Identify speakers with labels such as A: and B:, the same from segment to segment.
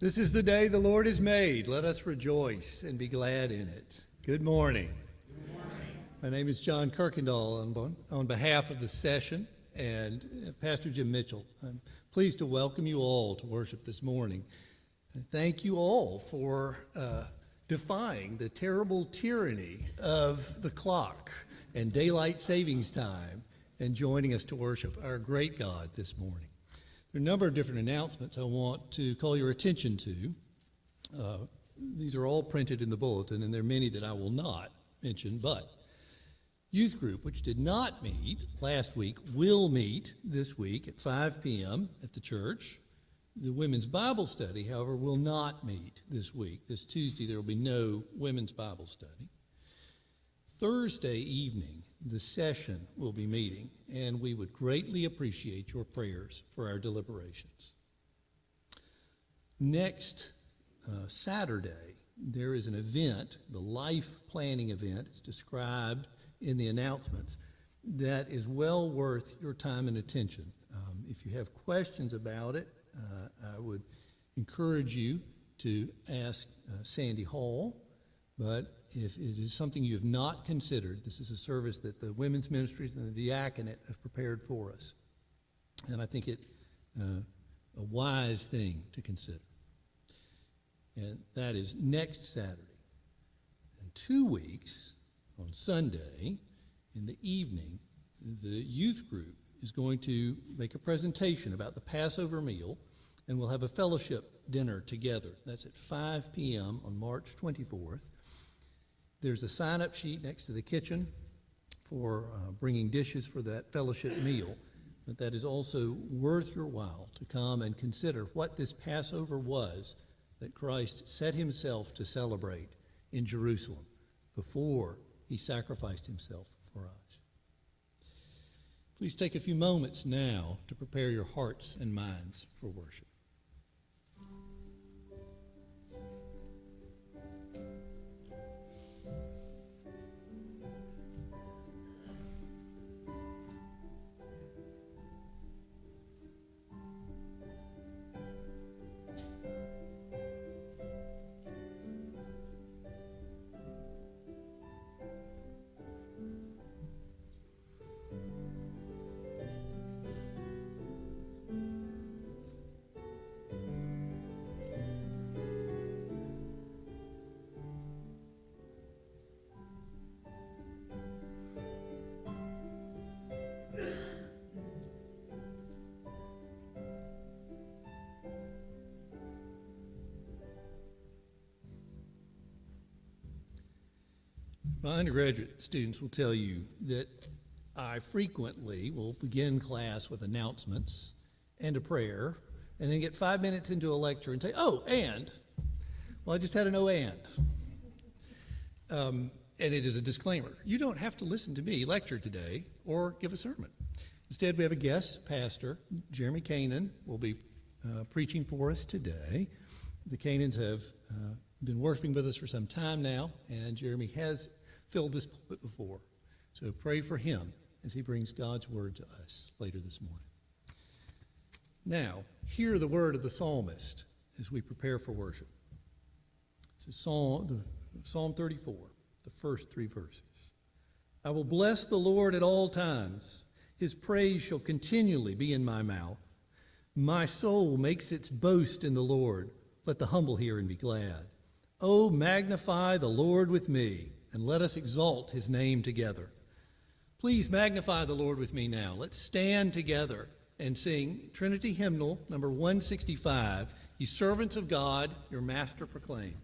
A: This is the day the Lord has made. Let us rejoice and be glad in it. Good morning.
B: Good morning.
A: My name is John Kirkendall on behalf of the session and Pastor Jim Mitchell. I'm pleased to welcome you all to worship this morning. And thank you all for defying the terrible tyranny of the clock and daylight savings time and joining us to worship our great God this morning. There are a number of different announcements I want to call your attention to. These are all printed in the bulletin, and there are many that I will not mention, but youth group, which did not meet last week, will meet this week at 5 p.m. at the church. The women's Bible study, however, will not meet this week. This Tuesday, there will be no women's Bible study. Thursday evening, the session will be meeting, and we would greatly appreciate your prayers for our deliberations. Next Saturday, there is an event, the life planning event, it's described in the announcements, that is well worth your time and attention. If you have questions about it, I would encourage you to ask Sandy Hall, but if it is something you have not considered, this is a service that the women's ministries and the diaconate have prepared for us. And I think it a wise thing to consider. And that is next Saturday. In 2 weeks, on Sunday, in the evening, the youth group is going to make a presentation about the Passover meal, and we'll have a fellowship dinner together. That's at 5 p.m. on March 24th. There's a sign-up sheet next to the kitchen for bringing dishes for that fellowship meal, but that is also worth your while to come and consider what this Passover was that Christ set himself to celebrate in Jerusalem before he sacrificed himself for us. Please take a few moments now to prepare your hearts and minds for worship. My undergraduate students will tell you that I frequently will begin class with announcements and a prayer, and then get 5 minutes into a lecture and say, well, I just had an and it is a disclaimer. You don't have to listen to me lecture today or give a sermon. Instead, we have a guest pastor, Jeremy Kanan, will be preaching for us today. The Kanans have been worshiping with us for some time now, and Jeremy has filled this pulpit before. So pray for him as he brings God's word to us later this morning. Now, hear the word of the psalmist as we prepare for worship. It's Psalm 34, the first 3 verses. I will bless the Lord at all times. His praise shall continually be in my mouth. My soul makes its boast in the Lord. Let the humble hear and be glad. Oh, magnify the Lord with me, and let us exalt his name together. Please magnify the Lord with me now. Let's stand together and sing Trinity Hymnal number 165, Ye servants of God, your master proclaim.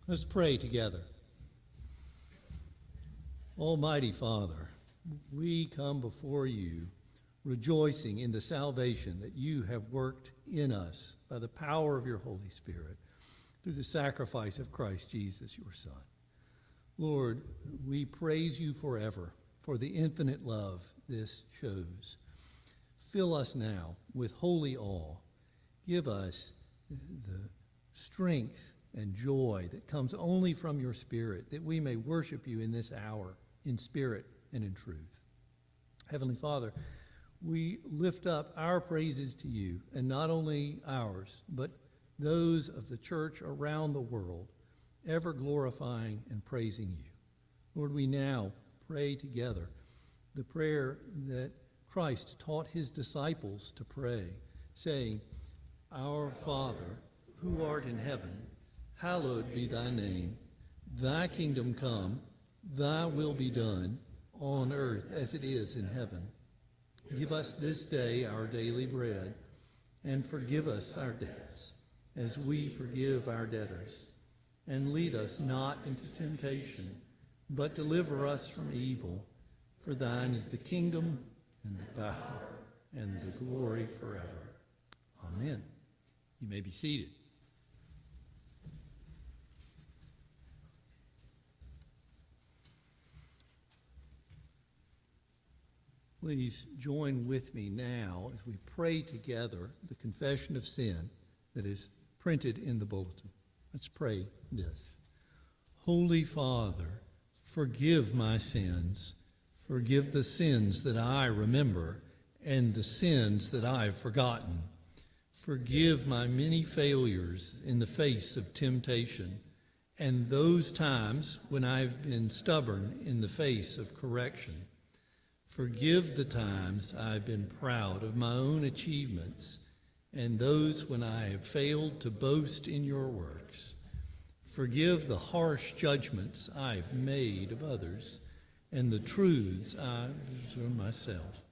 A: Let's pray together. Almighty Father, we come before you rejoicing in the salvation that you have worked in us by the power of your Holy Spirit through the sacrifice of Christ Jesus, your Son. Lord, we praise you forever for the infinite love this shows. Fill us now with holy awe. Give us the strength and joy that comes only from your Spirit, that we may worship you in this hour in spirit and in truth. Heavenly Father, we lift up our praises to you, and not only ours, but those of the church around the world, ever glorifying and praising you. Lord, we now pray together the prayer that Christ taught his disciples to pray, saying, Our Father, who art in heaven, hallowed be thy name. Thy kingdom come, thy will be done, on earth as it is in heaven. Give us this day our daily bread, and forgive us our debts, as we forgive our debtors. And lead us not into temptation, but deliver us from evil. For thine is the kingdom, and the power, and the glory forever. Amen. You may be seated. Please join with me now as we pray together the confession of sin that is printed in the bulletin. Let's pray this. Holy Father, forgive my sins. Forgive the sins that I remember and the sins that I have forgotten. Forgive my many failures in the face of temptation and those times when I've been stubborn in the face of correction. Forgive the times I've been proud of my own achievements and those when I have failed to boast in your works. Forgive the harsh judgments I've made of others and the truths I've observed myself.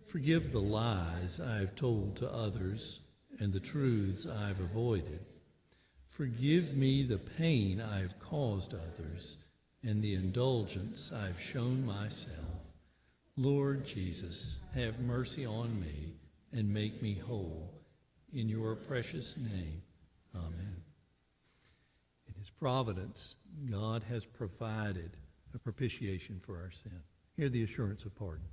A: Forgive the lies I've told to others and the truths I've avoided. Forgive me the pain I've caused others and the indulgence I've shown myself. Lord Jesus, have mercy on me and make me whole. In your precious name, amen. In his providence, God has provided a propitiation for our sin. Hear the assurance of pardon.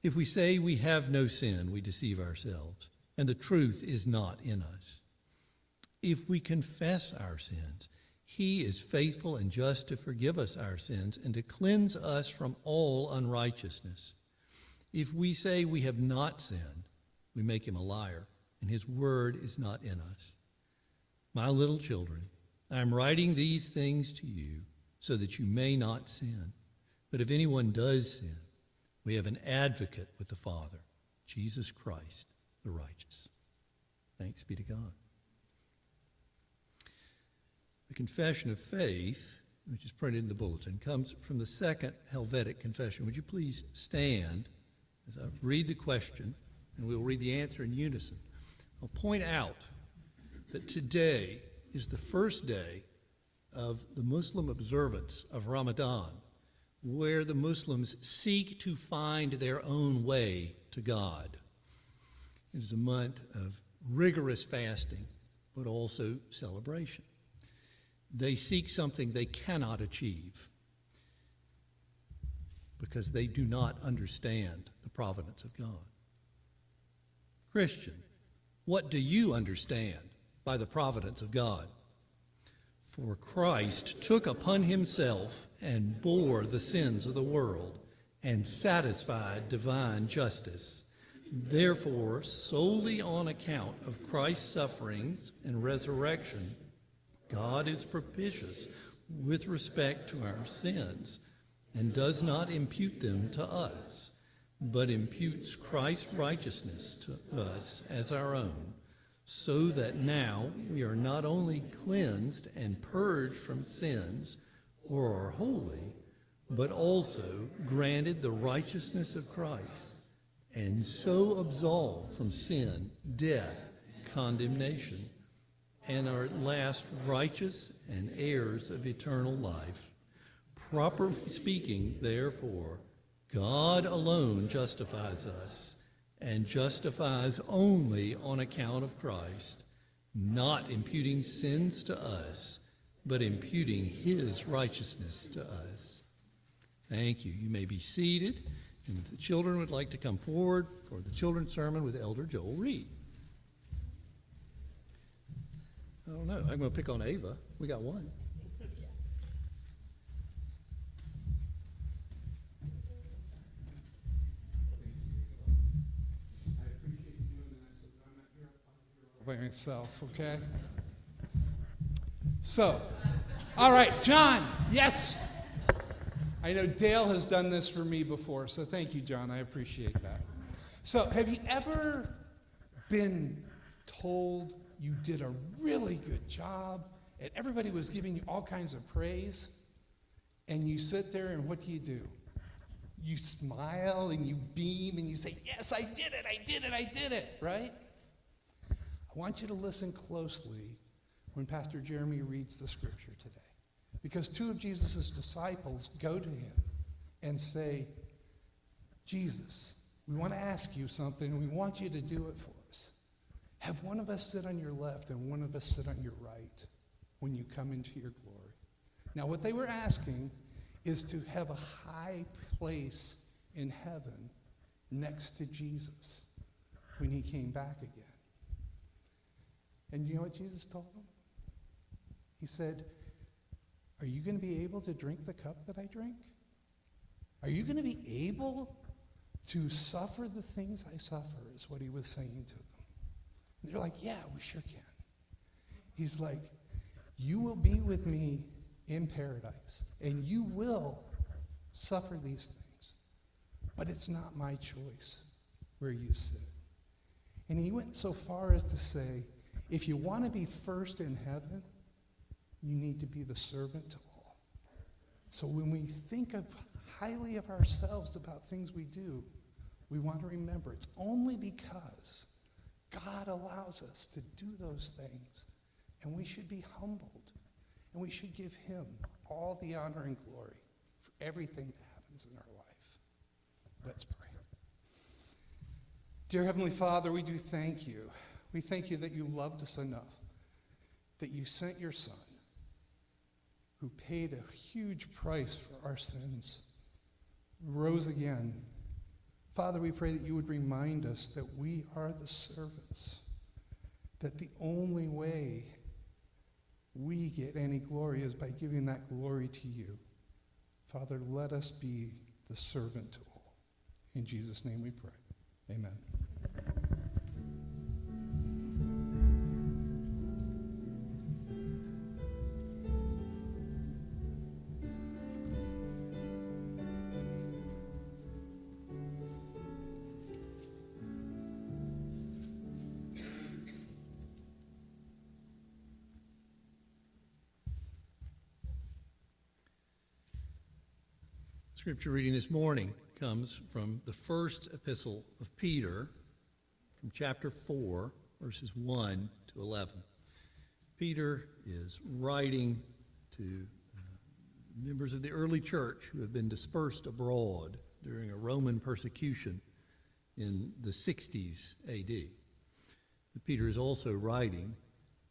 A: If we say we have no sin, we deceive ourselves, and the truth is not in us. If we confess our sins, he is faithful and just to forgive us our sins and to cleanse us from all unrighteousness. If we say we have not sinned, we make him a liar, and his word is not in us. My little children, I am writing these things to you so that you may not sin. But if anyone does sin, we have an advocate with the Father, Jesus Christ, the righteous. Thanks be to God. The confession of faith, which is printed in the bulletin, comes from the Second Helvetic Confession. Would you please stand as I read the question, and we'll read the answer in unison. I'll point out that today is the first day of the Muslim observance of Ramadan, where the Muslims seek to find their own way to God. It is a month of rigorous fasting, but also celebration. They seek something they cannot achieve because they do not understand the providence of God. Christian, what do you understand by the providence of God? For Christ took upon himself and bore the sins of the world and satisfied divine justice. Therefore, solely on account of Christ's sufferings and resurrection, God is propitious with respect to our sins and does not impute them to us, but imputes Christ's righteousness to us as our own, so that now we are not only cleansed and purged from sins or are holy, but also granted the righteousness of Christ, and so absolved from sin, death, condemnation, and are at last righteous and heirs of eternal life. Properly speaking, therefore, God alone justifies us, and justifies only on account of Christ, not imputing sins to us, but imputing his righteousness to us. Thank you. You may be seated, and if the children would like to come forward for the children's sermon with Elder Joel Reed. I don't know. I'm going to pick on Ava. We got one.
B: By myself, okay? So, all right, John, yes. I know Dale has done this for me before, so thank you, John. I appreciate that. So, have you ever been told you did a really good job and everybody was giving you all kinds of praise, and you sit there and what do? You smile and you beam and you say, yes, I did it, right? I want you to listen closely when Pastor Jeremy reads the scripture today. Because two of Jesus' disciples go to him and say, Jesus, we want to ask you something, and we want you to do it for us. Have one of us sit on your left and one of us sit on your right when you come into your glory. Now, what they were asking is to have a high place in heaven next to Jesus when he came back again. And you know what Jesus told them? He said, are you going to be able to drink the cup that I drink? Are you going to be able to suffer the things I suffer, is what he was saying to them. And they're like, yeah, we sure can. He's like, you will be with me in paradise, and you will suffer these things, but it's not my choice where you sit. And he went so far as to say, if you want to be first in heaven, you need to be the servant to all. So when we think of highly of ourselves about things we do, we want to remember it's only because God allows us to do those things, and we should be humbled, and we should give him all the honor and glory for everything that happens in our life. Let's pray. Dear Heavenly Father, we do thank you. We thank you that you loved us enough, that you sent your Son, who paid a huge price for our sins, rose again. Father, we pray that you would remind us that we are the servants, that the only way we get any glory is by giving that glory to you. Father, let us be the servant to all. In Jesus' name we pray. Amen.
A: Scripture reading this morning comes from the first epistle of Peter, from chapter 4, verses 1 to 11. Peter is writing to members of the early church who have been dispersed abroad during a Roman persecution in the 60s AD. But Peter is also writing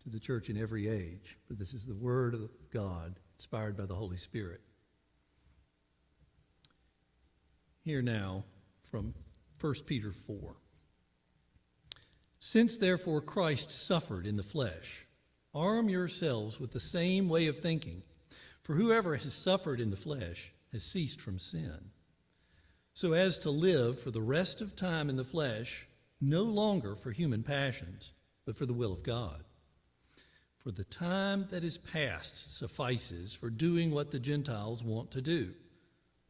A: to the church in every age, for this is the word of God, inspired by the Holy Spirit. Here now from 1 Peter 4. Since therefore Christ suffered in the flesh, arm yourselves with the same way of thinking, for whoever has suffered in the flesh has ceased from sin, so as to live for the rest of time in the flesh, no longer for human passions, but for the will of God. For the time that is past suffices for doing what the Gentiles want to do,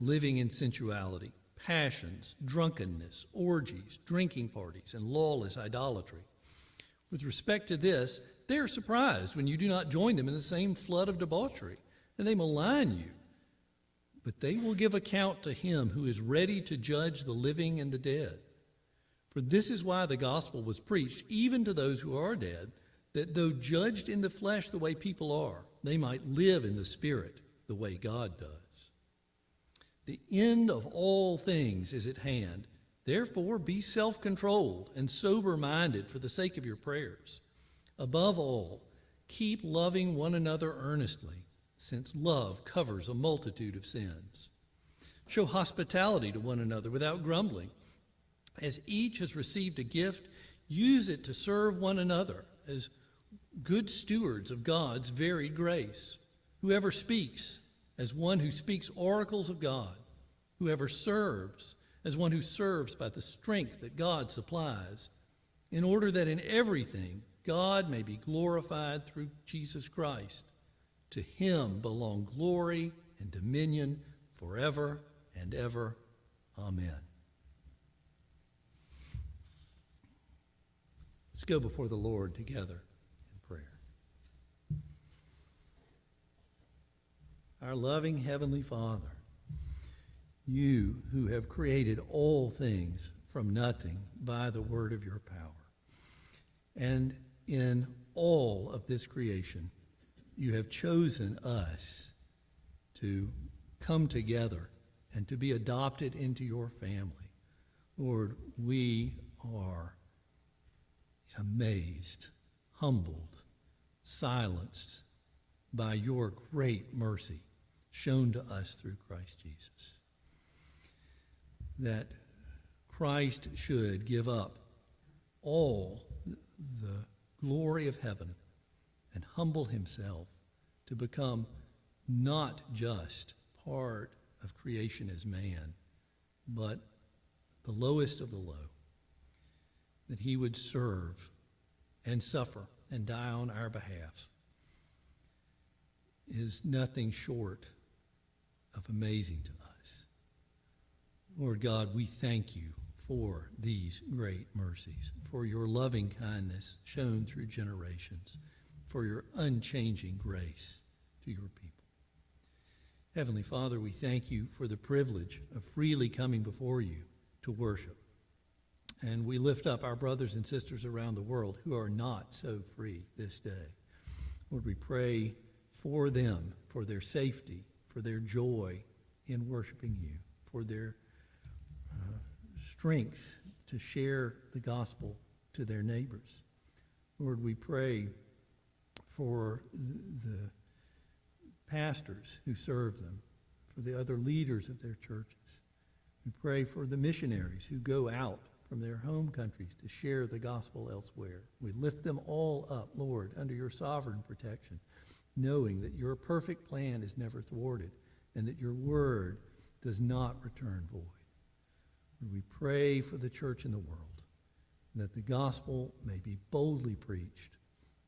A: living in sensuality, passions, drunkenness, orgies, drinking parties, and lawless idolatry. With respect to this, they are surprised when you do not join them in the same flood of debauchery, and they malign you. But they will give account to him who is ready to judge the living and the dead. For this is why the gospel was preached even to those who are dead, that though judged in the flesh the way people are, they might live in the Spirit the way God does. The end of all things is at hand. Therefore, be self-controlled and sober-minded for the sake of your prayers. Above all, keep loving one another earnestly, since love covers a multitude of sins. Show hospitality to one another without grumbling. As each has received a gift, use it to serve one another as good stewards of God's varied grace. Whoever speaks, as one who speaks oracles of God. Whoever serves, as one who serves by the strength that God supplies, in order that in everything God may be glorified through Jesus Christ. To him belong glory and dominion forever and ever. Amen. Let's go before the Lord together in prayer. Our loving Heavenly Father, you who have created all things from nothing by the word of your power, and in all of this creation, you have chosen us to come together and to be adopted into your family. Lord, we are amazed, humbled, silenced by your great mercy shown to us through Christ Jesus. That Christ should give up all the glory of heaven and humble himself to become not just part of creation as man, but the lowest of the low, that he would serve and suffer and die on our behalf, is nothing short of amazing to us. Lord God, we thank you for these great mercies, for your loving kindness shown through generations, for your unchanging grace to your people. Heavenly Father, we thank you for the privilege of freely coming before you to worship. And we lift up our brothers and sisters around the world who are not so free this day. Lord, we pray for them, for their safety, for their joy in worshiping you, for their strength to share the gospel to their neighbors. Lord, we pray for the pastors who serve them, for the other leaders of their churches. We pray for the missionaries who go out from their home countries to share the gospel elsewhere. We lift them all up, Lord, under your sovereign protection, knowing that your perfect plan is never thwarted and that your word does not return void. We pray for the church in the world, that the gospel may be boldly preached,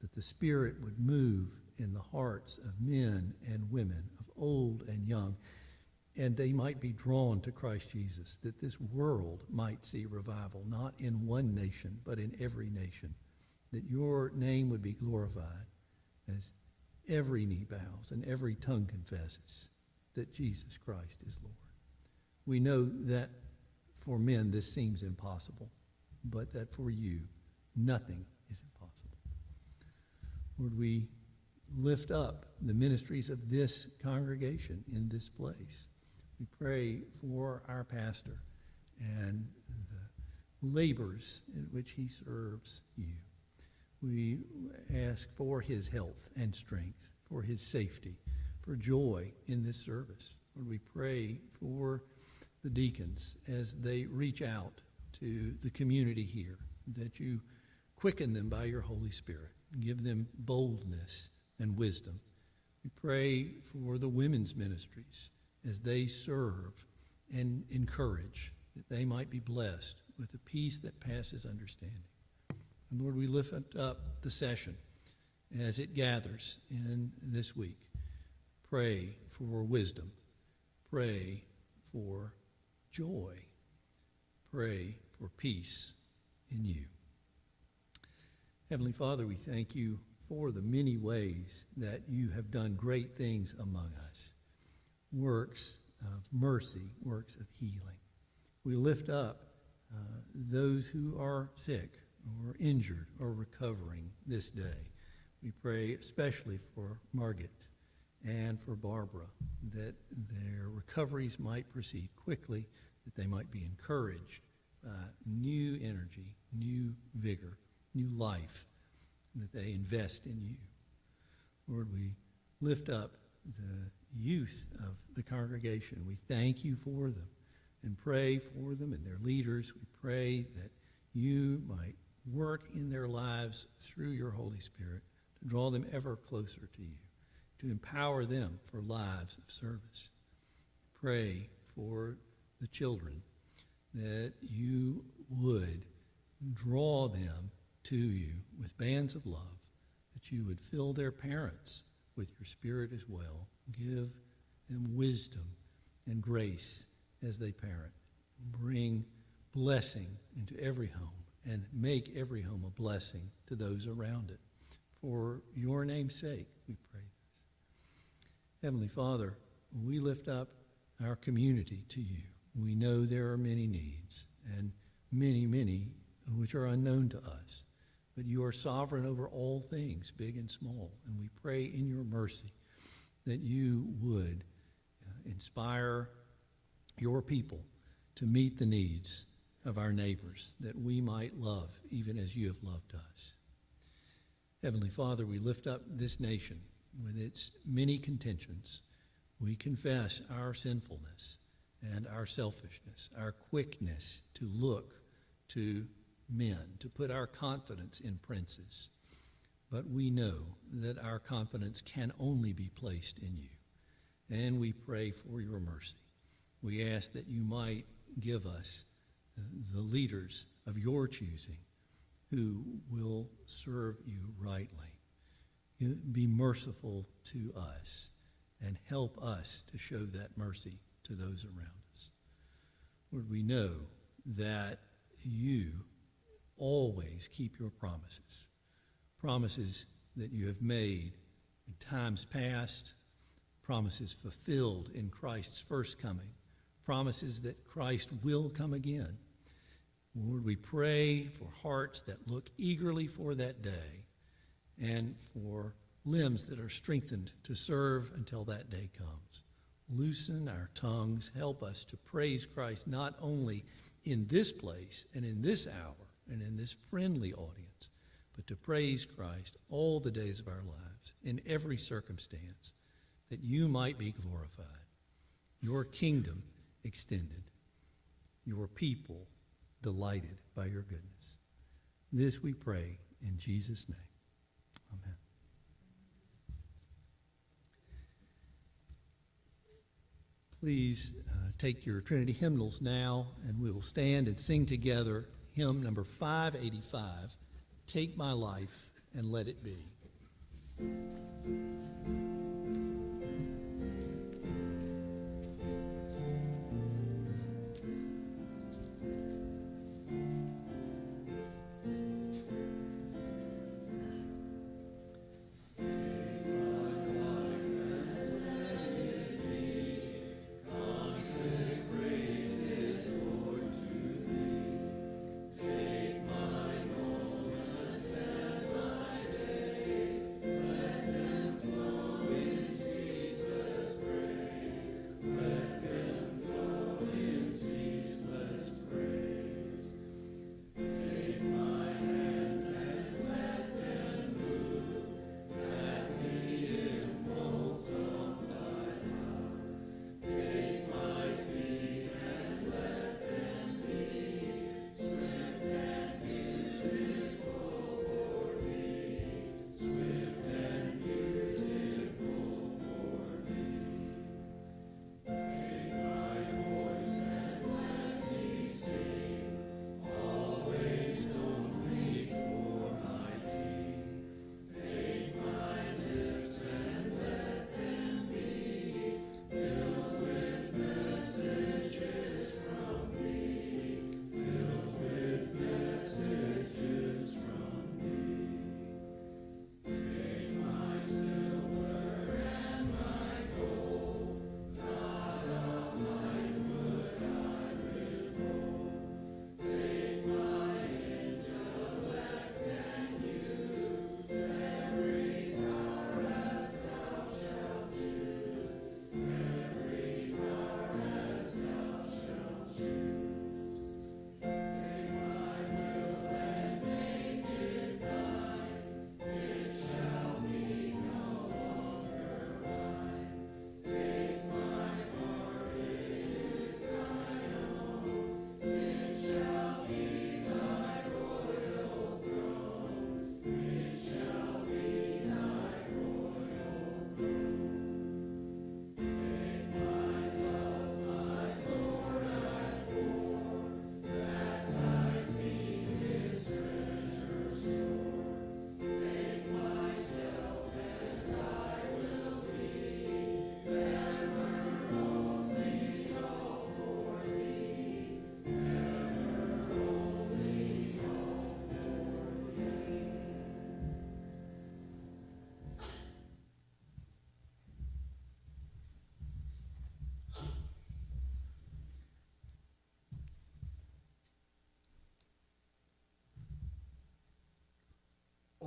A: that the Spirit would move in the hearts of men and women, of old and young, and they might be drawn to Christ Jesus, that this world might see revival, not in one nation, but in every nation, that your name would be glorified as every knee bows and every tongue confesses that Jesus Christ is Lord. We know that for men this seems impossible, but that for you nothing is impossible. Lord, we lift up the ministries of this congregation in this place. We pray for our pastor and the labors in which he serves you. We ask for his health and strength, for his safety, for joy in this service. Lord, we pray for the deacons as they reach out to the community here, that you quicken them by your Holy Spirit and give them boldness and wisdom. We pray for the women's ministries as they serve and encourage, that they might be blessed with a peace that passes understanding. And Lord, we lift up the session as it gathers in this week. Pray for wisdom. Pray for joy. Pray for peace in you. Heavenly Father, we thank you for the many ways that you have done great things among us. Works of mercy, works of healing. We lift up those who are sick or injured or recovering this day. We pray especially for Margaret and for Barbara, that their recoveries might proceed quickly, that they might be encouraged by new energy, new vigor, new life, and that they invest in you. Lord, we lift up the youth of the congregation. We thank you for them and pray for them and their leaders. We pray that you might work in their lives through your Holy Spirit to draw them ever closer to you, to empower them for lives of service. Pray for the children, that you would draw them to you with bands of love, that you would fill their parents with your Spirit as well. Give them wisdom and grace as they parent. Bring blessing into every home and make every home a blessing to those around it. For your name's sake, we pray this. Heavenly Father, we lift up our community to you. We know there are many needs, and many which are unknown to us. But you are sovereign over all things, big and small, and we pray in your mercy that you would inspire your people to meet the needs of our neighbors, that we might love even as you have loved us. Heavenly Father, we lift up this nation with its many contentions. We confess our sinfulness and our selfishness, our quickness to look to men, to put our confidence in princes. But we know that our confidence can only be placed in you. And we pray for your mercy. We ask that you might give us the leaders of your choosing who will serve you rightly. Be merciful to us and help us to show that mercy to those around us. Lord, we know that you always keep your promises, promises that you have made in times past, promises fulfilled in Christ's first coming, promises that Christ will come again. Lord, we pray for hearts that look eagerly for that day and for limbs that are strengthened to serve until that day comes. Loosen our tongues. Help us to praise Christ not only in this place and in this hour and in this friendly audience, but to praise Christ all the days of our lives, in every circumstance, that you might be glorified, your kingdom extended, your people delighted by your goodness. This we pray in Jesus' name. Amen. Please take your Trinity hymnals now, and we will stand and sing together hymn number 585, Take My Life and Let It Be.
C: Let them flow.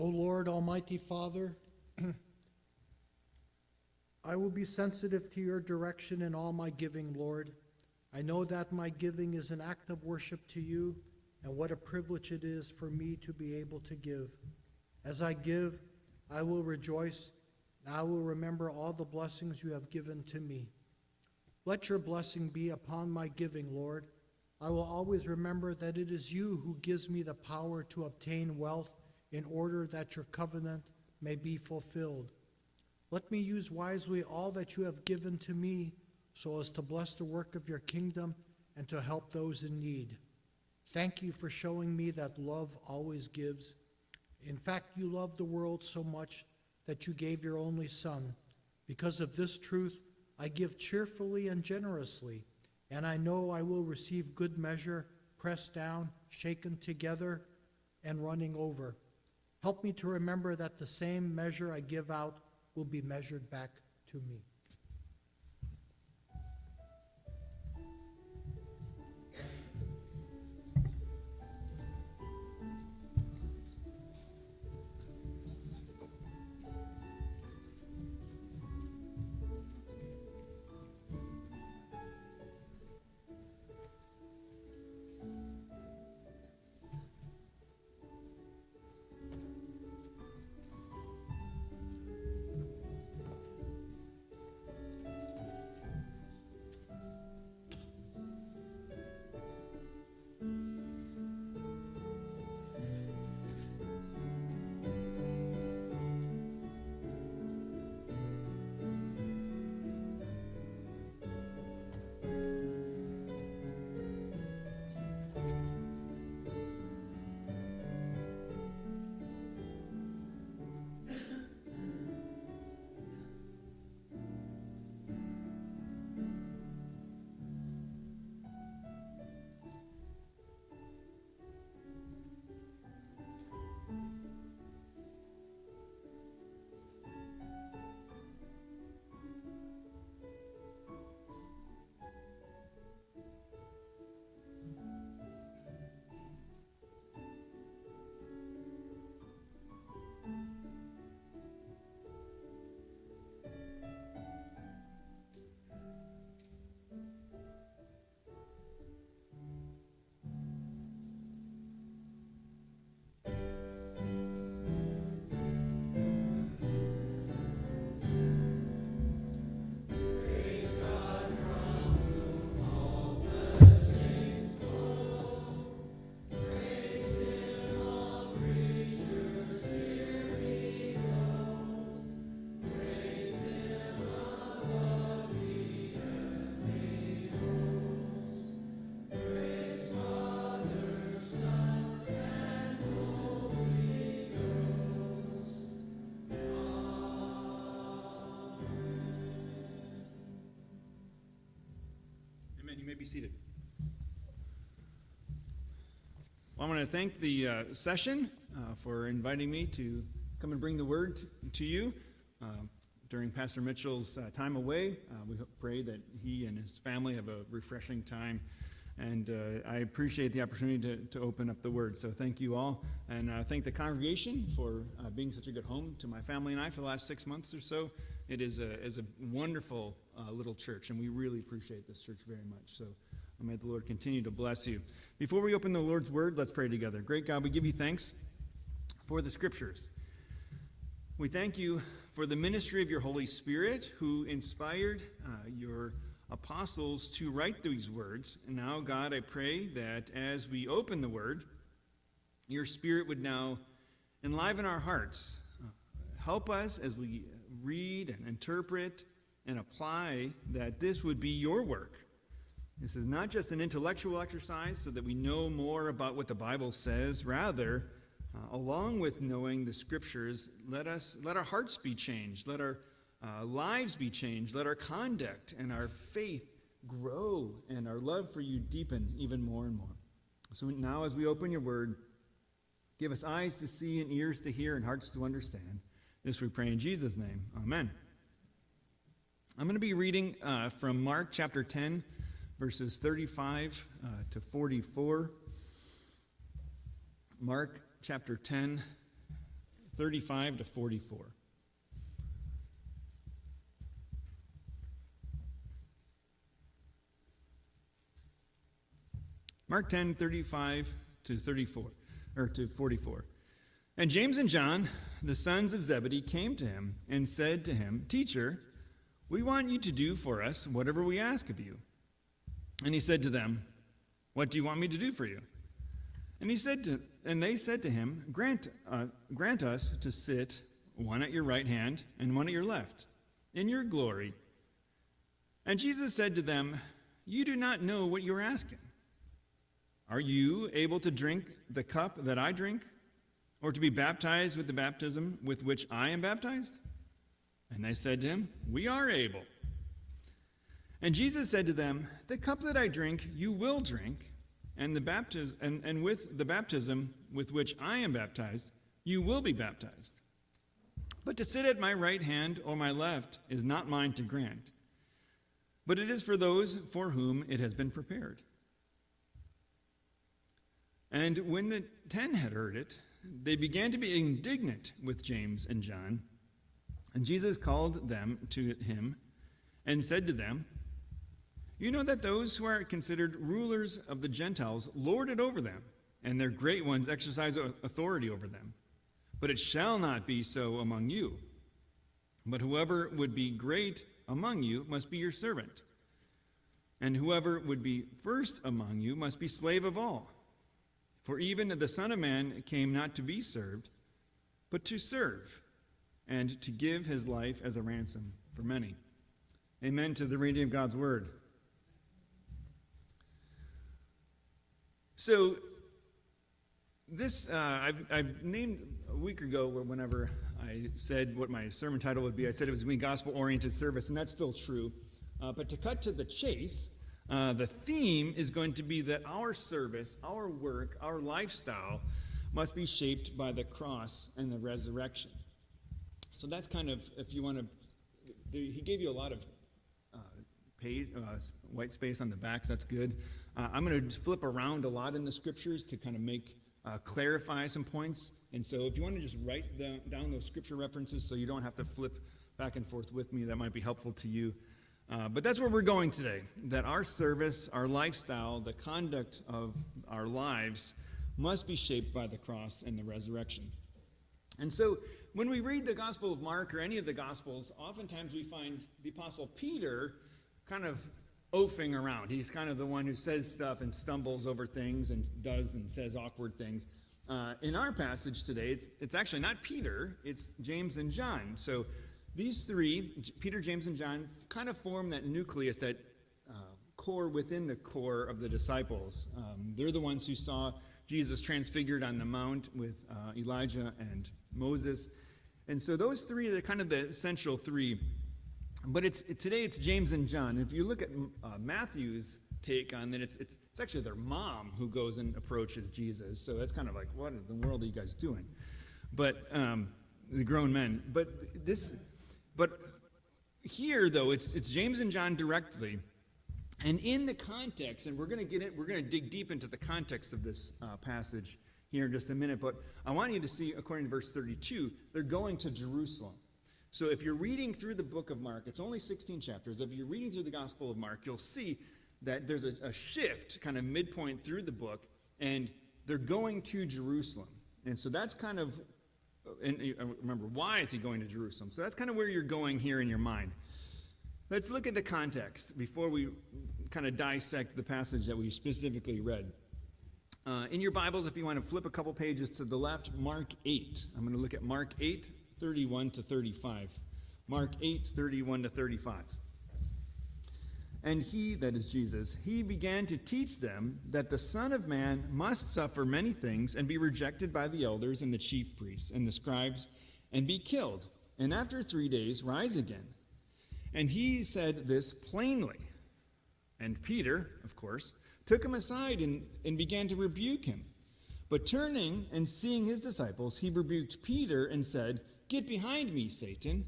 C: O Lord, Almighty Father, I will be sensitive to your direction in all my giving, Lord. I know that my giving is an act of worship to you, and what a privilege it is for me to be able to give. As I give, I will rejoice, and I will remember all the blessings you have given to me. Let your blessing be upon my giving, Lord. I will always remember that it is you who gives me the power to obtain wealth in order that your covenant may be fulfilled. Let me use wisely all that you have given to me so as to bless the work of your kingdom and to help those in need. Thank you for showing me that love always gives. In fact, you loved the world so much that you gave your only Son. Because of this truth, I give cheerfully and generously, and I know I will receive good measure, pressed down, shaken together, and running over. Help me to remember that the same measure I give out will be measured back to me.
D: You may be seated. Well, I want to thank the session for inviting me to come and bring the word to you during Pastor Mitchell's time away. We pray that he and his family have a refreshing time, and I appreciate the opportunity to open up the word. So thank you all, and thank the congregation for being such a good home to my family and I for the last 6 months or so. It is a wonderful little church, and we really appreciate this church very much. So may the Lord continue to bless you. Before we open the Lord's word, let's pray together. Great God, we give you thanks for the scriptures. We thank you for the ministry of your Holy Spirit, who inspired your apostles to write these words. And now, God, I pray that as we open the word, your Spirit would now enliven our hearts. Help us as we read and interpret and apply, that this would be your work. This is not just an intellectual exercise so that we know more about what the Bible says. Rather, along with knowing the scriptures, let our hearts be changed, let our lives be changed, let our conduct and our faith grow, and our love for you deepen even more and more. So now as we open your word, give us eyes to see and ears to hear and hearts to understand. This we pray in Jesus' name. Amen. I'm going to be reading from Mark chapter 10, verses 35 to 44. Mark chapter 10, 35 to 44. Mark 10, 35 to 34, or to 44. And James and John, the sons of Zebedee, came to him and said to him, "Teacher, we want you to do for us whatever we ask of you." And he said to them, "What do you want me to do for you?" And they said to him, grant us to sit one at your right hand and one at your left, in your glory." And Jesus said to them, "You do not know what you are asking. Are you able to drink the cup that I drink, or to be baptized with the baptism with which I am baptized?" And they said to him, "We are able." And Jesus said to them, "The cup that I drink, you will drink, and with the baptism with which I am baptized, you will be baptized. But to sit at my right hand or my left is not mine to grant, but it is for those for whom it has been prepared." And when the 10 had heard it, they began to be indignant with James and John. And Jesus called them to him and said to them, "You know that those who are considered rulers of the Gentiles lord it over them, and their great ones exercise authority over them. But it shall not be so among you. But whoever would be great among you must be your servant. And whoever would be first among you must be slave of all. For even the Son of Man came not to be served, but to serve, and to give his life as a ransom for many." Amen to the reading of God's word. So, this, I've named a week ago, whenever I said what my sermon title would be, I said it was going to be gospel-oriented service, and that's still true. But to cut to the chase, the theme is going to be that our service, our work, our lifestyle must be shaped by the cross and the resurrection. So that's kind of, if you want to, he gave you a lot of white space on the backs, that's good. I'm going to flip around a lot in the scriptures to kind of clarify some points. And so if you want to just write down those scripture references so you don't have to flip back and forth with me, that might be helpful to you. But that's where we're going today, that our service, our lifestyle, the conduct of our lives must be shaped by the cross and the resurrection. And so when we read the Gospel of Mark or any of the Gospels, oftentimes we find the Apostle Peter kind of oafing around. He's kind of the one who says stuff and stumbles over things and does and says awkward things. In our passage today, it's actually not Peter, it's James and John. So these three, Peter, James, and John, kind of form that nucleus, that core within the core of the disciples. They're the ones who saw Jesus transfigured on the mount with Elijah and Moses. And so those three are kind of the essential three. But today it's James and John. If you look at Matthew's take on that, it's actually their mom who goes and approaches Jesus. So that's kind of like, what in the world are you guys doing? But the grown men. But here, though, it's James and John directly, and in the context, and we're going to dig deep into the context of this passage here in just a minute. But I want you to see, according to verse 32, they're going to Jerusalem. So if you're reading through the book of Mark, it's only 16 chapters. If you're reading through the Gospel of Mark, you'll see that there's a shift, kind of midpoint through the book, and they're going to Jerusalem. And so that's kind of. And remember, why is he going to Jerusalem? So that's kind of where you're going here in your mind. Let's look at the context before we kind of dissect the passage that we specifically read. In your Bibles, if you want to flip a couple pages to the left, Mark 8. I'm going to look at Mark 8, 31 to 35. Mark 8, 31 to 35. And he, that is Jesus, he began to teach them that the Son of Man must suffer many things and be rejected by the elders and the chief priests and the scribes and be killed, and after 3 days rise again. And he said this plainly. And Peter, of course, took him aside and began to rebuke him. But turning and seeing his disciples, he rebuked Peter and said, "Get behind me, Satan.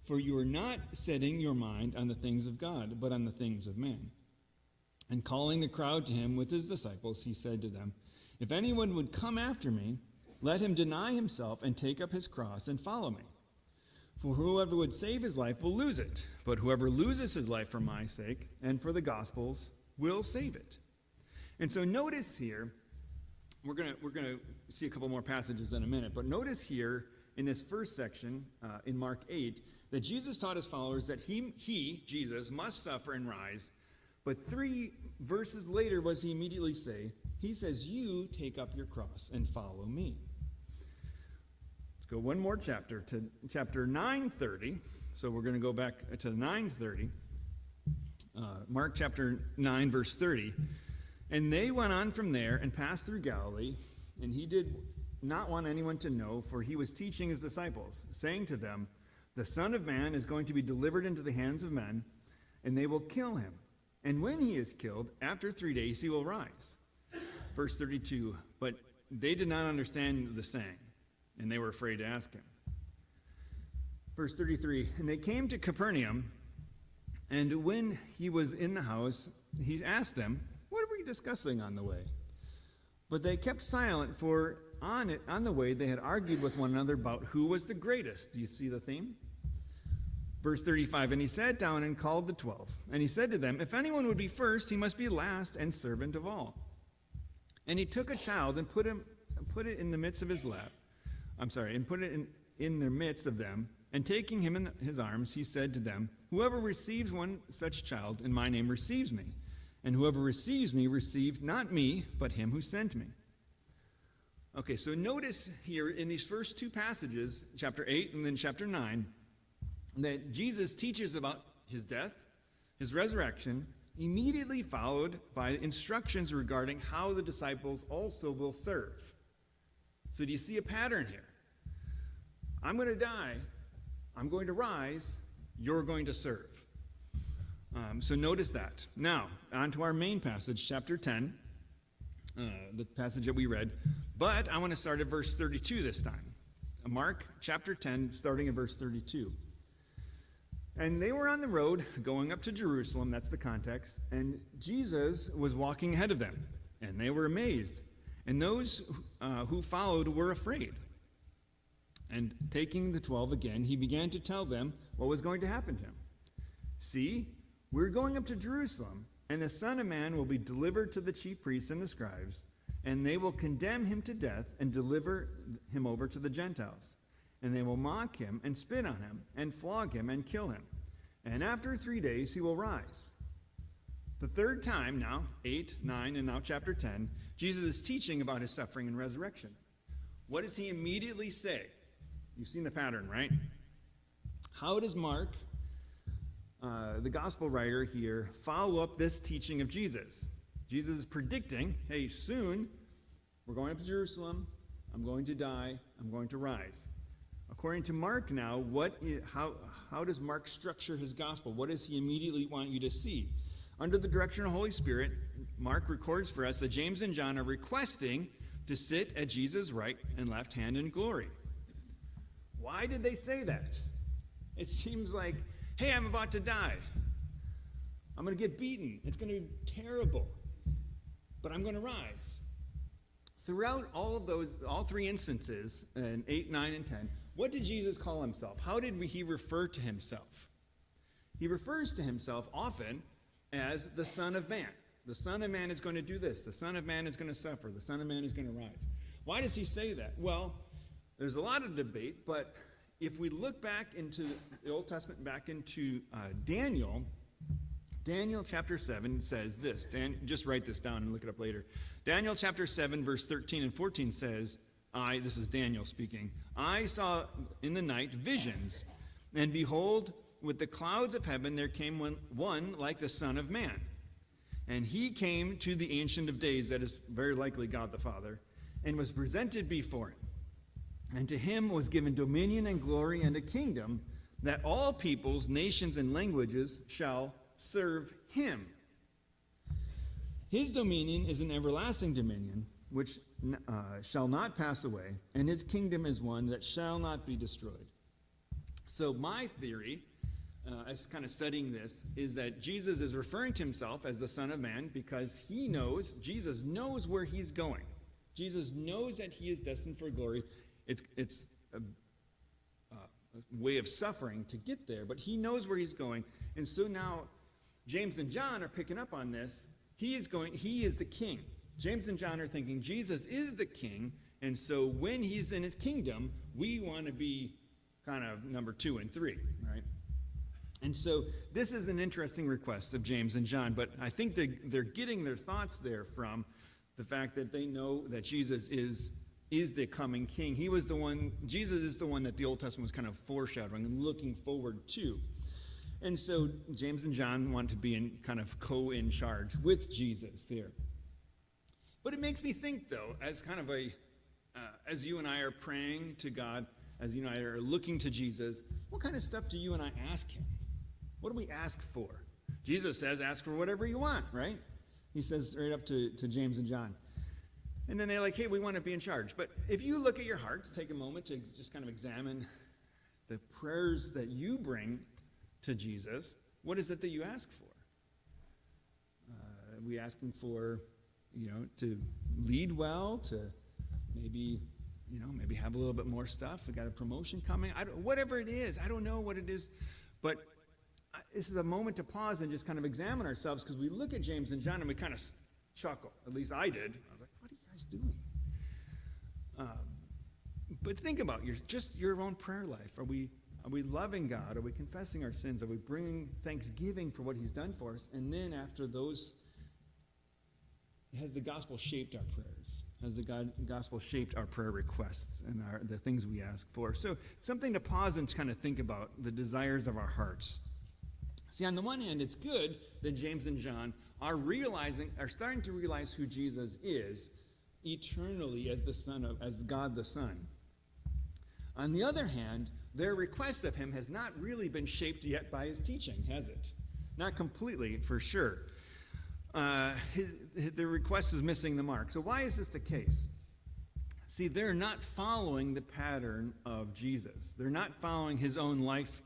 D: For you are not setting your mind on the things of God, but on the things of man." And calling the crowd to him with his disciples, he said to them, "If anyone would come after me, let him deny himself and take up his cross and follow me. For whoever would save his life will lose it, but whoever loses his life for my sake and for the gospel's will save it. And so notice here, we're going to see a couple more passages in a minute, but notice here in this first section, in Mark 8, that Jesus taught his followers that he, Jesus, must suffer and rise. But 3 verses later, what does he immediately say? He says, you take up your cross and follow me. Let's go one more chapter to chapter 9:30. So we're going to go back to 9:30. Mark chapter 9, verse 30. And they went on from there and passed through Galilee, and he did not want anyone to know, for he was teaching his disciples, saying to them, the Son of Man is going to be delivered into the hands of men, and they will kill him. And when he is killed, after 3 days he will rise. Verse 32, but they did not understand the saying, and they were afraid to ask him. Verse 33, and they came to Capernaum, and when he was in the house, he asked them, what are we discussing on the way? But they kept silent, for on the way they had argued with one another about who was the greatest. Do you see the theme? Verse 35, and he sat down and called the 12. And he said to them, if anyone would be first, he must be last and servant of all. And he took a child and put it in the midst of his lap. And put it in the midst of them. And taking him in his arms, he said to them, whoever receives one such child in my name receives me. And whoever receives me receives not me, but him who sent me. Okay, so notice here in these first 2 passages, chapter 8 and then chapter 9, that Jesus teaches about his death, his resurrection, immediately followed by instructions regarding how the disciples also will serve. So do you see a pattern here? I'm going to die, I'm going to rise, you're going to serve. So notice that. Now, on to our main passage, chapter 10, the passage that we read. But I want to start at verse 32 this time. Mark chapter 10, starting at verse 32. And they were on the road going up to Jerusalem, that's the context, and Jesus was walking ahead of them, and they were amazed. And those who followed were afraid. And taking the 12 again, he began to tell them what was going to happen to him. See, we're going up to Jerusalem, and the Son of Man will be delivered to the chief priests and the scribes, and they will condemn him to death and deliver him over to the Gentiles. And they will mock him and spit on him and flog him and kill him. And after 3 days he will rise. The third time now, 8, 9, and now chapter 10, Jesus is teaching about his suffering and resurrection. What does he immediately say? You've seen the pattern, right? How does Mark, the gospel writer here, follow up this teaching of Jesus? Jesus is predicting, hey, soon we're going up to Jerusalem, I'm going to die, I'm going to rise. According to Mark now, how does Mark structure his gospel? What does he immediately want you to see? Under the direction of the Holy Spirit, Mark records for us that James and John are requesting to sit at Jesus' right and left hand in glory. Why did they say that? It seems like, hey, I'm about to die. I'm going to get beaten. It's going to be terrible. But I'm going to rise. Throughout all 3 instances, in 8, 9, and 10, what did Jesus call himself? How did he refer to himself? He refers to himself often as the Son of Man. The Son of Man is going to do this. The Son of Man is going to suffer. The Son of Man is going to rise. Why does he say that? Well, there's a lot of debate, but if we look back into the Old Testament, back into Daniel chapter 7 says this. Just write this down and look it up later. Daniel chapter 7, verse 13 and 14 says, this is Daniel speaking, I saw in the night visions, and behold, with the clouds of heaven there came one like the Son of Man. And he came to the Ancient of Days, that is very likely God the Father, and was presented before him. And to him was given dominion and glory and a kingdom, that all peoples, nations, and languages shall serve him. His dominion is an everlasting dominion, which shall not pass away, and his kingdom is one that shall not be destroyed. So my theory, as kind of studying this, is that Jesus is referring to himself as the Son of Man because Jesus knows where he's going. Jesus knows that he is destined for glory. It's a way of suffering to get there, but he knows where he's going. And so now James and John are picking up on this. He is the king. James and John are thinking Jesus is the king, and so when he's in his kingdom, we want to be kind of number 2 and 3, right? And so this is an interesting request of James and John, but I think they're getting their thoughts there from the fact that they know that Jesus is the coming king. Jesus is the one that the Old Testament was kind of foreshadowing and looking forward to. And so James and John want to be kind of in charge with Jesus there. But it makes me think, though, as kind of as you and I are praying to God, as you and I are looking to Jesus, what kind of stuff do you and I ask him? What do we ask for? Jesus says, ask for whatever you want, right? He says right up to James and John. And then they're like, hey, we want to be in charge. But if you look at your hearts, take a moment to just kind of examine the prayers that you bring to Jesus. What is it that you ask for? Are we asking for, to lead well, to maybe have a little bit more stuff? We got a promotion coming. Whatever it is, I don't know what it is. But this is a moment to pause and just kind of examine ourselves, because we look at James and John and we kind of chuckle. At least I did. I was like, what are you guys doing? But think about your own prayer life. Are we loving God? Are we confessing our sins? Are we bringing thanksgiving for what he's done for us? And then after those, has the gospel shaped our prayers? Has the gospel shaped our prayer requests and the things we ask for? So something to pause and kind of think about, the desires of our hearts. See, on the one hand, it's good that James and John are starting to realize who Jesus is eternally as God the Son. On the other hand, their request of him has not really been shaped yet by his teaching, has it? Not completely, for sure. The request is missing the mark. So why is this the case? See, they're not following the pattern of Jesus. They're not following his own life.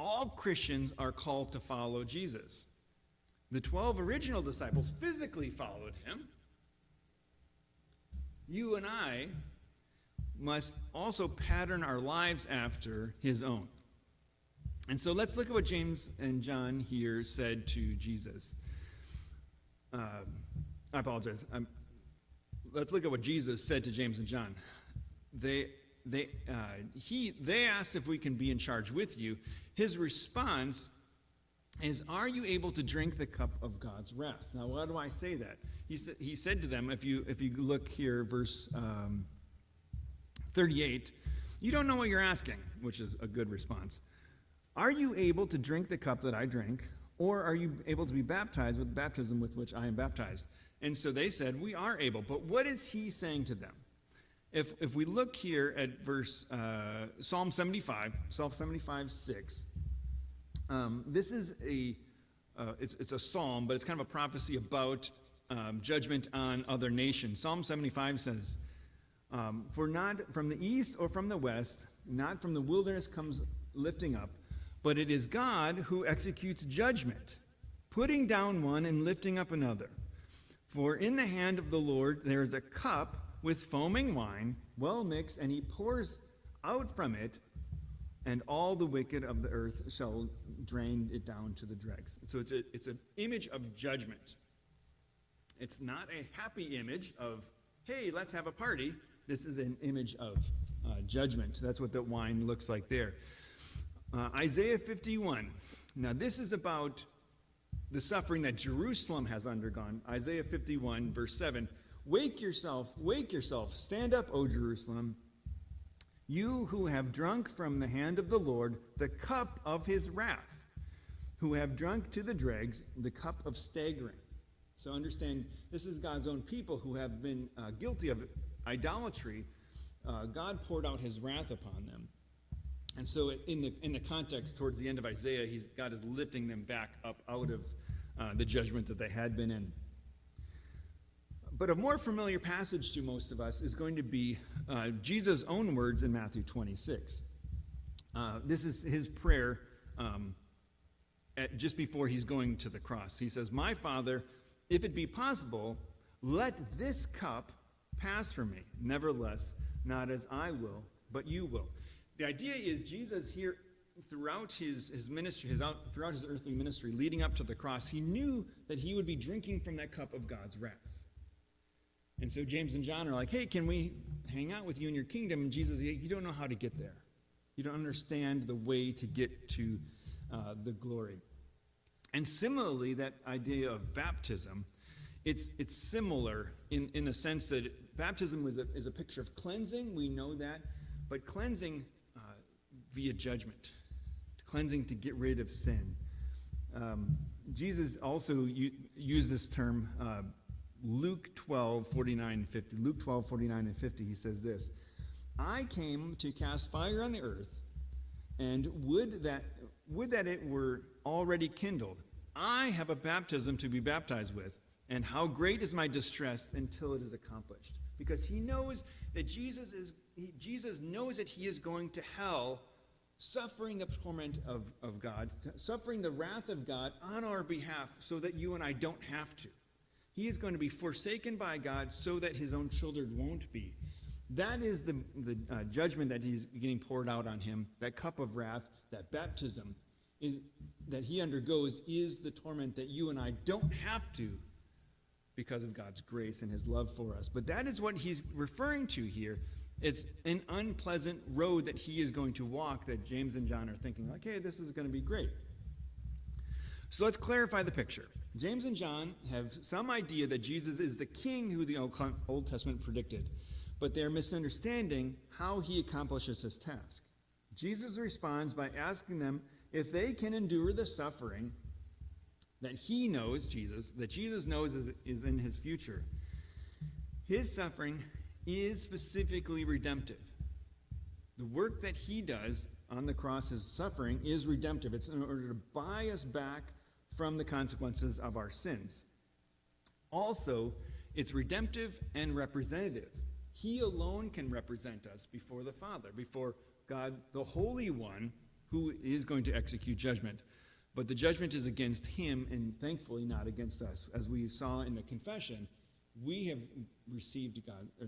D: All Christians are called to follow Jesus. The 12 original disciples physically followed him. You and I must also pattern our lives after his own. And so let's look at what James and John here said to Jesus. I apologize. Let's look at what Jesus said to James and John. They asked if we can be in charge with you. His response is, are you able to drink the cup of God's wrath? Now, why do I say that? He said to them, if you look here, verse 38, you don't know what you're asking, which is a good response. Are you able to drink the cup that I drink, or are you able to be baptized with the baptism with which I am baptized? And so they said, we are able. But what is he saying to them? If we look here at verse Psalm 75, 6, this is it's a psalm, but it's kind of a prophecy about judgment on other nations. Psalm 75 says, for not from the east or from the west, not from the wilderness comes lifting up, but it is God who executes judgment, putting down one and lifting up another. For in the hand of the Lord there is a cup with foaming wine, well mixed, and he pours out from it, and all the wicked of the earth shall drain it down to the dregs. So it's an image of judgment. It's not a happy image of, hey, let's have a party. This is an image of judgment. That's what that wine looks like there. Isaiah 51. Now, this is about the suffering that Jerusalem has undergone. Isaiah 51, verse 7. Wake yourself, stand up, O Jerusalem, you who have drunk from the hand of the Lord the cup of his wrath, who have drunk to the dregs the cup of staggering. So understand, this is God's own people who have been guilty of idolatry. God poured out his wrath upon them. And so in the context towards the end of Isaiah, God is lifting them back up out of the judgment that they had been in. But a more familiar passage to most of us is going to be Jesus' own words in Matthew 26. This is his prayer just before he's going to the cross. He says, my Father, if it be possible, let this cup Pass from me. Nevertheless, not as I will, but you will. The idea is Jesus here, throughout his ministry, throughout his earthly ministry, leading up to the cross, he knew that he would be drinking from that cup of God's wrath. And so James and John are like, hey, can we hang out with you in your kingdom? And Jesus, you don't know how to get there. You don't understand the way to get to the glory. And similarly, that idea of baptism, it's similar in a sense that baptism is a picture of cleansing. We know that. But cleansing via judgment. Cleansing to get rid of sin. Jesus also used this term, Luke 12:49-50. Luke 12:49-50, he says this, I came to cast fire on the earth, and would that it were already kindled. I have a baptism to be baptized with, and how great is my distress until it is accomplished. Because he knows that Jesus knows that he is going to hell, suffering the torment of God, suffering the wrath of God on our behalf so that you and I don't have to. He is going to be forsaken by God so that his own children won't be. That is the judgment that he's getting poured out on him. That cup of wrath, that baptism that he undergoes is the torment that you and I don't have to because of God's grace and his love for us. But that is what he's referring to here. It's an unpleasant road that he is going to walk that James and John are thinking, like, hey, this is going to be great. So let's clarify the picture. James and John have some idea that Jesus is the king who the Old Testament predicted, but they're misunderstanding how he accomplishes his task. Jesus responds by asking them if they can endure the suffering that he knows, that Jesus knows is in his future. His suffering is specifically redemptive. The work that he does on the cross, his suffering, is redemptive. It's in order to buy us back from the consequences of our sins. Also, it's redemptive and representative. He alone can represent us before the Father, before God, the Holy One, who is going to execute judgment. But the judgment is against him and thankfully not against us. As we saw in the confession, we have received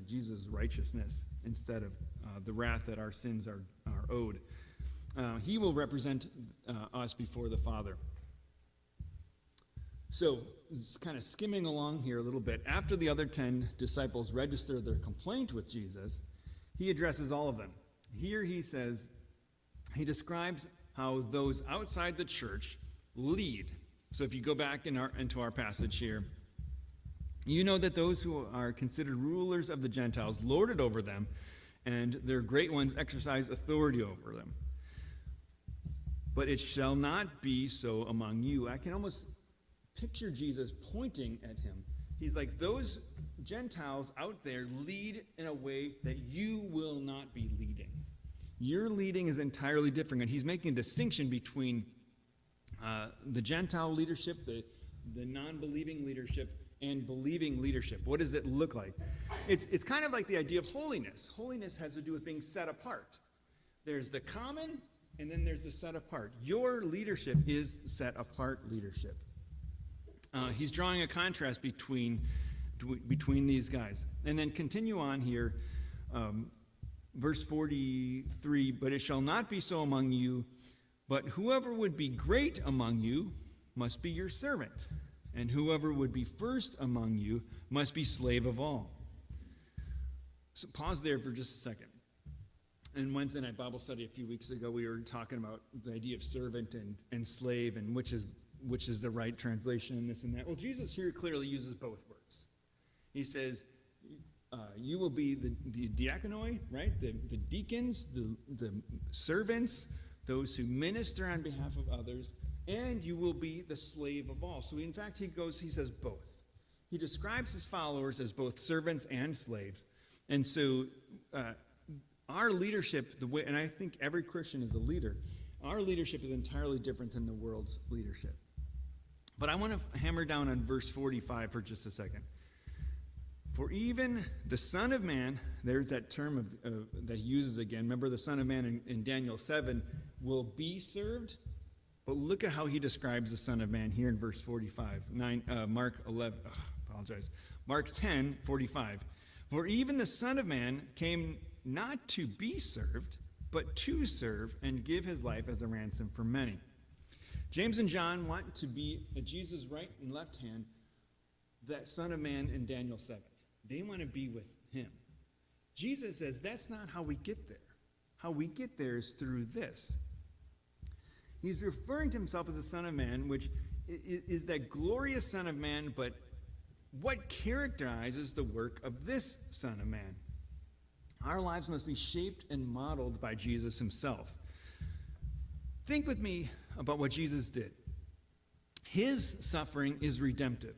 D: Jesus' righteousness instead of the wrath that our sins are owed. He will represent us before the Father. So, just kind of skimming along here a little bit. After the other 10 disciples register their complaint with Jesus, he addresses all of them. Here he he describes how those outside the church lead. So if you go back into our passage here, you know that those who are considered rulers of the Gentiles lord it over them, and their great ones exercise authority over them. But it shall not be so among you. I can almost picture Jesus pointing at him. He's like, those Gentiles out there lead in a way that you will not be leading. Your leading is entirely different. And he's making a distinction between the Gentile leadership, the non-believing leadership, and believing leadership. What does it look like? It's kind of like the idea of holiness. Holiness has to do with being set apart. There's the common, and then there's the set apart. Your leadership is set apart leadership. He's drawing a contrast between these guys. And then continue on here, verse 43, but it shall not be so among you, but whoever would be great among you must be your servant, and whoever would be first among you must be slave of all. So pause there for just a second. In Wednesday night Bible study a few weeks ago, we were talking about the idea of servant and slave, and which is the right translation and this and that. Well, Jesus here clearly uses both words. He says, you will be the diakonoi, right? The deacons, the servants, those who minister on behalf of others, and you will be the slave of all. So in fact, he says both. He describes his followers as both servants and slaves. And so our leadership, and I think every Christian is a leader, our leadership is entirely different than the world's leadership. But I want to hammer down on verse 45 for just a second. For even the Son of Man, there's that term that he uses again. Remember, the Son of Man in Daniel 7 will be served. But look at how he describes the Son of Man here in verse 45. Mark 10:45. For even the Son of Man came not to be served, but to serve and give his life as a ransom for many. James and John want to be at Jesus' right and left hand, that Son of Man in Daniel 7. They want to be with him. Jesus says that's not how we get there. How we get there is through this. He's referring to himself as the Son of Man, which is that glorious Son of Man, but what characterizes the work of this Son of Man? Our lives must be shaped and modeled by Jesus himself. Think with me about what Jesus did. His suffering is redemptive.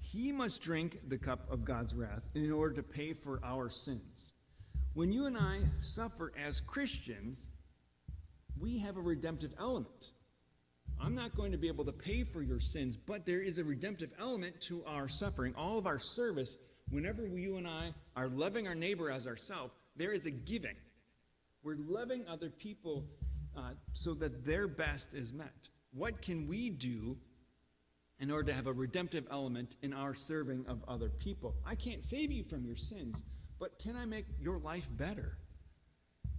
D: He must drink the cup of God's wrath in order to pay for our sins. When you and I suffer as Christians, we have a redemptive element. I'm not going to be able to pay for your sins, but there is a redemptive element to our suffering. All of our service, whenever you and I are loving our neighbor as ourselves, there is a giving. We're loving other people so that their best is met. What can we do in order to have a redemptive element in our serving of other people? I can't save you from your sins, but can I make your life better?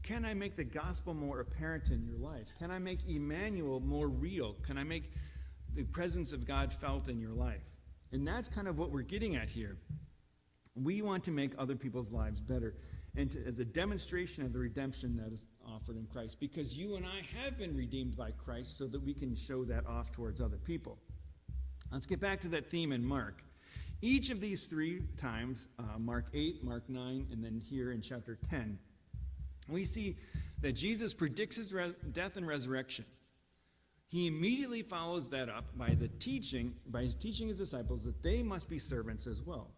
D: Can I make the gospel more apparent in your life? Can I make Emmanuel more real? Can I make the presence of God felt in your life? And that's kind of what we're getting at here. We want to make other people's lives better, and as a demonstration of the redemption that is offered in Christ, because you and I have been redeemed by Christ so that we can show that off towards other people. Let's get back to that theme in Mark. Each of these three times, Mark 8, Mark 9, and then here in chapter 10, we see that Jesus predicts his death and resurrection. He immediately follows that up by teaching his disciples that they must be servants as well.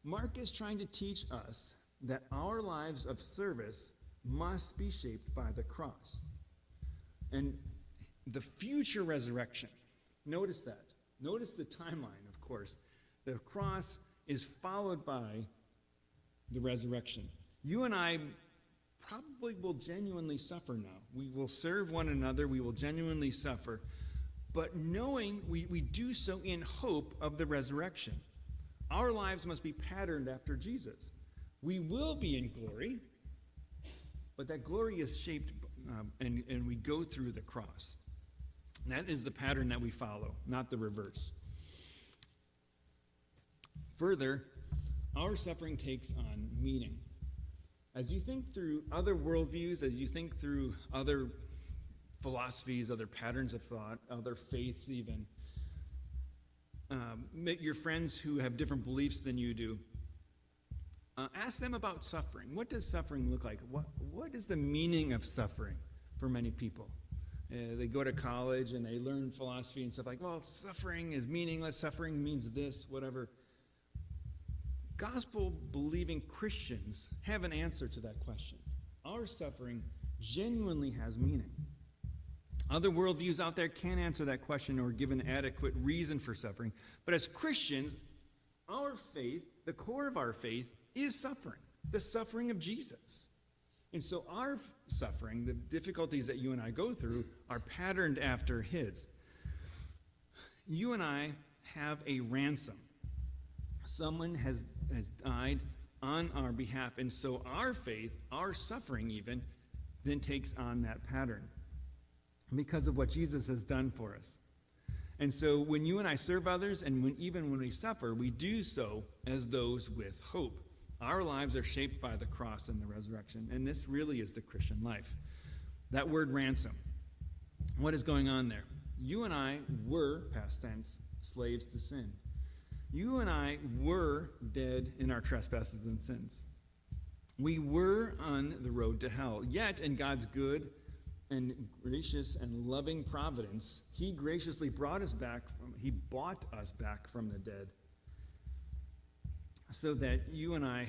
D: Mark is trying to teach us that our lives of service must be shaped by the cross. And the future resurrection, notice that. Notice the timeline, of course. The cross is followed by the resurrection. You and I probably will genuinely suffer now. We will serve one another. We will genuinely suffer. But knowing we do so in hope of the resurrection. Our lives must be patterned after Jesus. We will be in glory, but that glory is shaped and we go through the cross. And that is the pattern that we follow, not the reverse. Further, our suffering takes on meaning. As you think through other worldviews, as you think through other philosophies, other patterns of thought, other faiths even, your friends who have different beliefs than you do, ask them about suffering. What does suffering look like? What is the meaning of suffering for many people? They go to college and they learn philosophy and stuff like, well, suffering is meaningless. Suffering means this, whatever. Gospel-believing Christians have an answer to that question. Our suffering genuinely has meaning. Other worldviews out there can't answer that question or give an adequate reason for suffering. But as Christians, our faith, the core of our faith, is suffering, the suffering of Jesus. And so our suffering, the difficulties that you and I go through, are patterned after his. You and I have a ransom. Someone has died on our behalf. And so our faith, our suffering even, then takes on that pattern because of what Jesus has done for us. And so when you and I serve others, and even when we suffer, we do so as those with hope. Our lives are shaped by the cross and the resurrection, and this really is the Christian life. That word ransom, what is going on there? You and I were, past tense, slaves to sin. You and I were dead in our trespasses and sins. We were on the road to hell, yet in God's good and gracious and loving providence, he graciously brought us back he bought us back from the dead, so that you and I,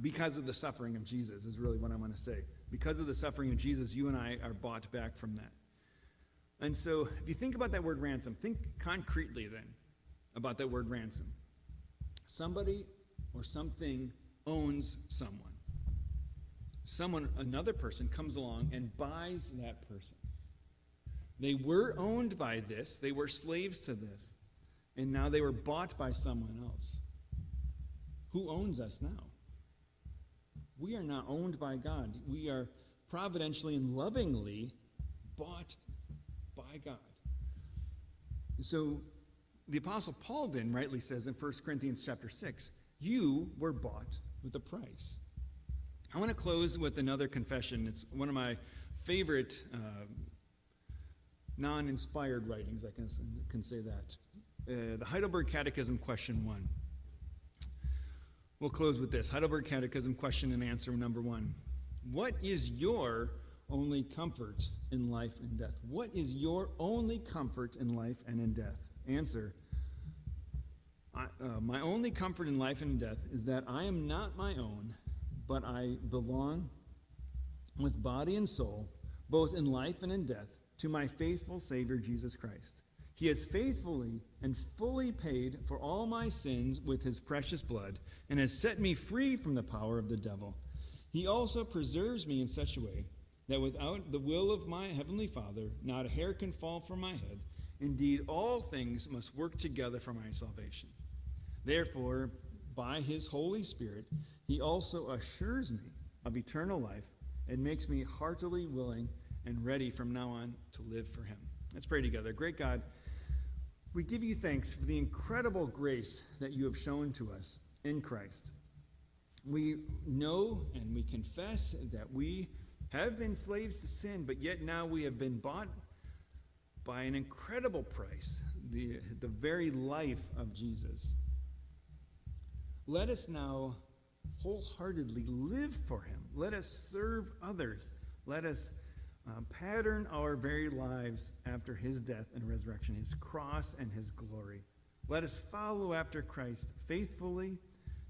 D: because of the suffering of Jesus, is really what I want to say. Because of the suffering of Jesus, you and I are bought back from that. And so if you think about that word ransom, think concretely then about that word ransom. Somebody or something owns someone. Another person comes along and buys that person. They were owned by this. They were slaves to this. and now they were bought by someone else. Who owns us now? We are not owned by God. We are providentially and lovingly bought by God. So the Apostle Paul then rightly says in 1 Corinthians chapter 6, you were bought with a price. I want to close with another confession. It's one of my favorite non-inspired writings, I can say that. The Heidelberg Catechism, question 1. We'll close with this. Heidelberg Catechism, question and answer number 1. What is your only comfort in life and death? What is your only comfort in life and in death? Answer. My only comfort in life and in death is that I am not my own, but I belong with body and soul, both in life and in death, to my faithful Savior, Jesus Christ. He has faithfully and fully paid for all my sins with his precious blood and has set me free from the power of the devil. He also preserves me in such a way that without the will of my heavenly Father, not a hair can fall from my head. Indeed, all things must work together for my salvation. Therefore, by his Holy Spirit, he also assures me of eternal life and makes me heartily willing and ready from now on to live for him. Let's pray together. Great God, we give you thanks for the incredible grace that you have shown to us in Christ. We know and we confess that we have been slaves to sin, but yet now we have been bought by an incredible price, the very life of Jesus. Let us now wholeheartedly live for him. Let us serve others. Let us pattern our very lives after his death and resurrection, his cross and his glory. Let us follow after Christ faithfully,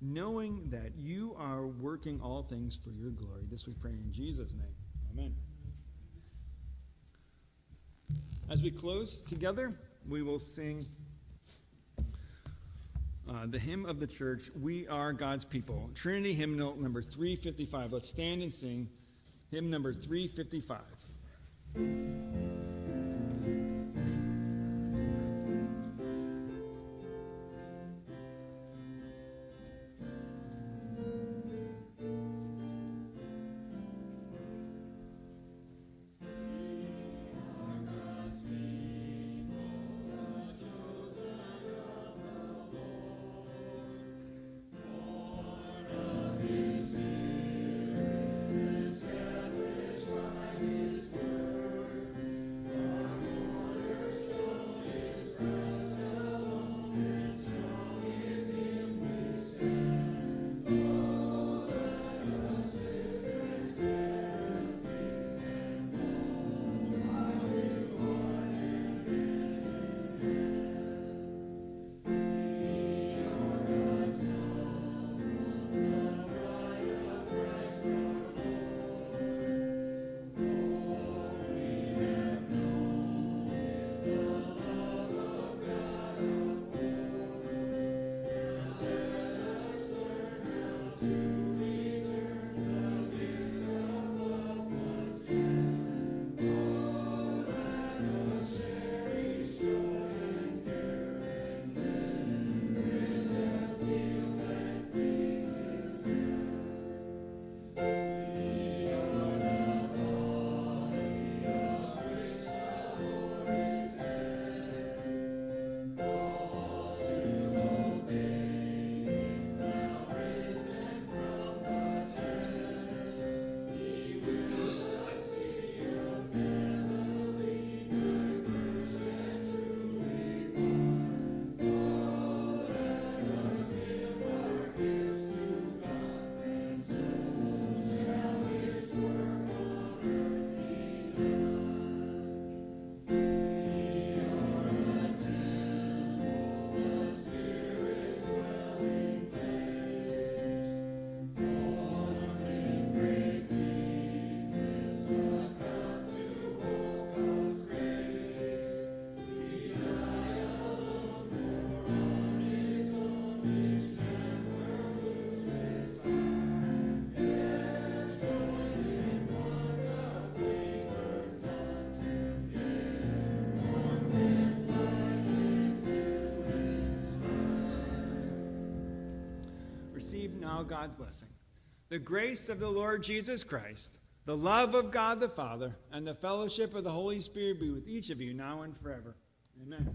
D: knowing that you are working all things for your glory. This we pray in Jesus' name. Amen. As we close together, we will sing the hymn of the church, We Are God's People, Trinity hymnal number 355. Let's stand and sing hymn number 355. receive now God's blessing. The grace of the Lord Jesus Christ, the love of God the Father, and the fellowship of the Holy Spirit be with each of you now and forever. Amen.